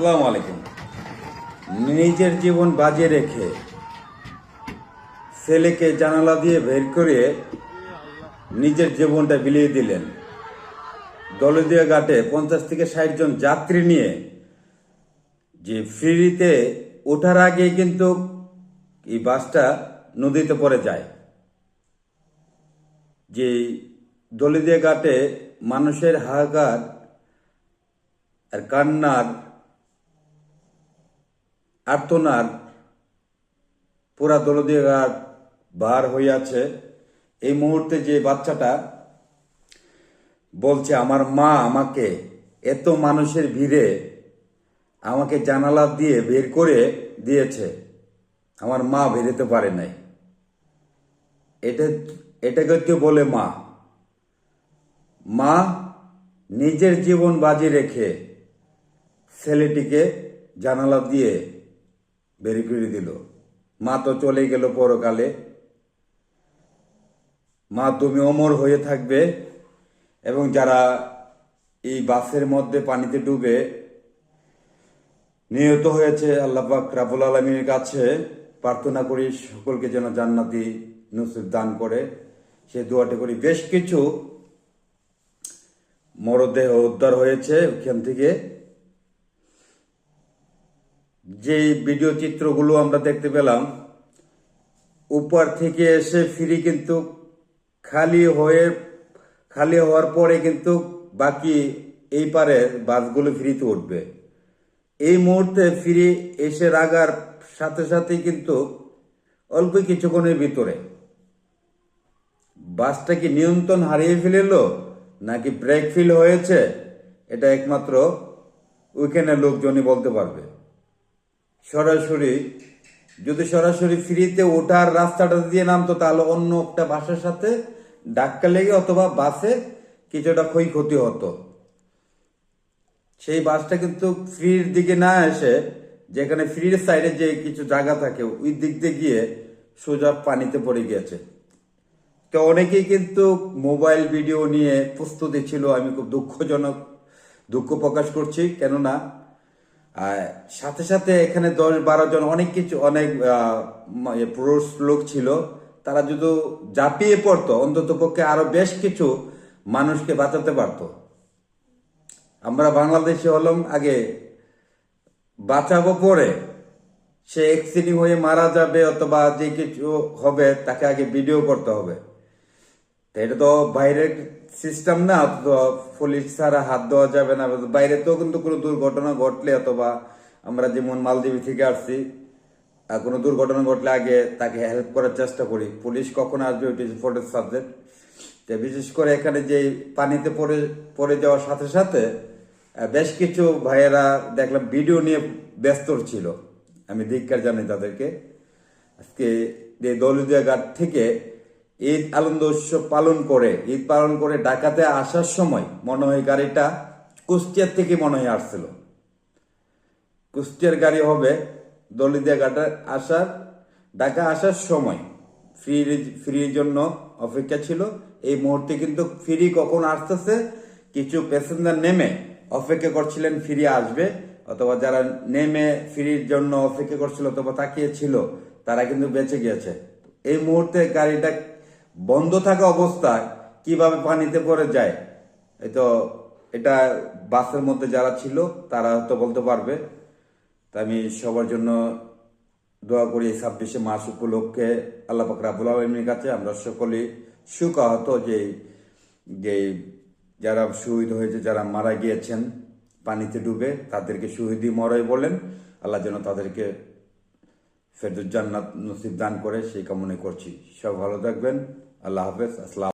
আসসালামু আলাইকুম। নিজের জীবন বাজি রেখে ছেলেকে জানালা দিয়ে বের করে নিজের জীবনটা বিলিয়ে দিলেন। দৌলতদিয়া ঘাটে 50 থেকে 60 জন যাত্রী নিয়ে যে ফেরিতে ওঠার আগে কিন্তু এই বাসটা নদীতে পড়ে যায়। যে দৌলতদিয়া ঘাটে মানুষের হাহাকার আর কান্নার আর্তনাদ পুরা দৌলতদিয়া ঘাট বার হইয়াছে। এই মুহূর্তে যে বাচ্চাটা বলছে, আমার মা আমাকে এত মানুষের ভিড়ে আমাকে জানালা দিয়ে বের করে দিয়েছে, আমার মা বেরোতে পারে নাই। এটাকে কেউ বলে মা? মা নিজের জীবন বাজি রেখে ছেলেটিকে জানালা দিয়ে বের করে দিল। মা তো চলে গেল পরকালে। মা তুমি অমর হয়ে থাকবে। এবং যারা এই বাসের মধ্যে পানিতে ডুবে নিহত হয়েছে, আল্লাহ পাক রাব্বুল আলামিনের কাছে প্রার্থনা করি সকলকে যেন জান্নাতি নসিব দান করে। সে দোয়াটি করি। বেশ কিছু মরদেহ উদ্ধার হয়েছে ওখান থেকে। যে ভিডিও চিত্রগুলো আমরা দেখতে পেলাম, উপর থেকে এসে ফিরি কিন্তু খালি হওয়ার পরে কিন্তু বাকি এই পারের বাসগুলো ফ্রিতে উঠবে। এই মুহূর্তে ফিরে এসে রাগার সাথে সাথেই কিন্তু অল্প কিছুক্ষণের ভিতরে বাসটা কি নিয়ন্ত্রণ হারিয়ে ফেলল নাকি ব্রেক ফেল হয়েছে, এটা একমাত্র ওইখানে লোকজনই বলতে পারবে। সরাসরি ফ্রিতে ওঠার রাস্তাটা দিয়ে নামতো, তাহলে অন্য একটা বাসের সাথে ধাক্কা লেগে অথবা বাসে কিছুটা ক্ষয়ক্ষতি হতো। সেই বাসটা কিন্তু ফ্রির দিকে না এসে, যেখানে ফ্রির সাইডে যে কিছু জায়গা থাকে ওই দিক দিয়ে গিয়ে সোজা পানিতে পড়ে গিয়েছে। তো অনেকেই কিন্তু মোবাইল ভিডিও নিয়ে প্রস্তুতি ছিল। আমি খুব দুঃখ প্রকাশ করছি, কেননা সাথে সাথে এখানে 10-12 জন অনেক পুরুষ লোক ছিল। তারা যদি ঝাঁপিয়ে পড়তো, অন্তত পক্ষে আরো বেশ কিছু মানুষকে বাঁচাতে পারতো। আমরা বাংলাদেশে হলাম আগে বাঁচাবো, পরে সে অ্যাক্সিডেন্ট হয়ে মারা যাবে অথবা যে কিছু হবে তাকে আগে ভিডিও করতে হবে। এটা তো বাইরের সিস্টেম না, তো পুলিশ ছাড়া হাত দেওয়া যাবে না। বাইরে তো কিন্তু কোনো দুর্ঘটনা ঘটলে, অথবা আমরা যেমন মালদ্বীপ থেকে আসছি, কোনো দুর্ঘটনা ঘটলে আগে তাকে হেল্প করার চেষ্টা করি। পুলিশ কখন আসবে ওইটি ফটোর সাবজেক্ট। বিশেষ করে এখানে যে পানিতে পড়ে যাওয়ার সাথে সাথে বেশ কিছু ভাইয়েরা দেখলাম ভিডিও নিয়ে ব্যস্ত ছিল। আমি ধিক্কার জানাই তাদেরকে। আজকে এই দৌলতদিয়া ঘাট থেকে ঈদ আনন্দ উৎসব ঈদ পালন করে ঢাকাতে আসার সময় মনে হয় গাড়িটা কুষ্টিয়ার থেকে মনে হয় আসছিল। কুষ্টিয়ার গাড়ি হবে দৌলতদিয়া ঘাটে ঢাকা আসার সময় ফ্রির জন্য অপেক্ষা ছিল। এই মুহূর্তে কিন্তু ফ্রি কখন আসতেছে, কিছু প্যাসেঞ্জার নেমে অপেক্ষা করছিলেন ফ্রি আসবে, অথবা যারা নেমে ফ্রির জন্য অপেক্ষা করছিল অথবা তাকিয়েছিল তারা কিন্তু বেঁচে গিয়েছে। এই মুহূর্তে গাড়িটা বন্ধ থাকা অবস্থায় কিভাবে পানিতে পড়ে যায়, এটা বাসের মধ্যে যারা ছিল তারা হয়তো বলতে পারবে। তা আমি সবার জন্য দোয়া করি। 26শে মাস উপলক্ষে আল্লাহ পাক রাব্বুল আলামিনের কাছে আমরা সকলেই শোকাহত যে যারা শহীদ হয়েছে, যারা মারা গিয়েছেন পানিতে ডুবে, তাদেরকে শহীদি মরাই বলেন। আল্লাহ যেন তাদেরকে ফেরদৌস জান্নাত নসিব দান করে সেই কামনা করছি। সব ভালো থাকবেন। আল্লাহ হাফেজ। আসসালাম।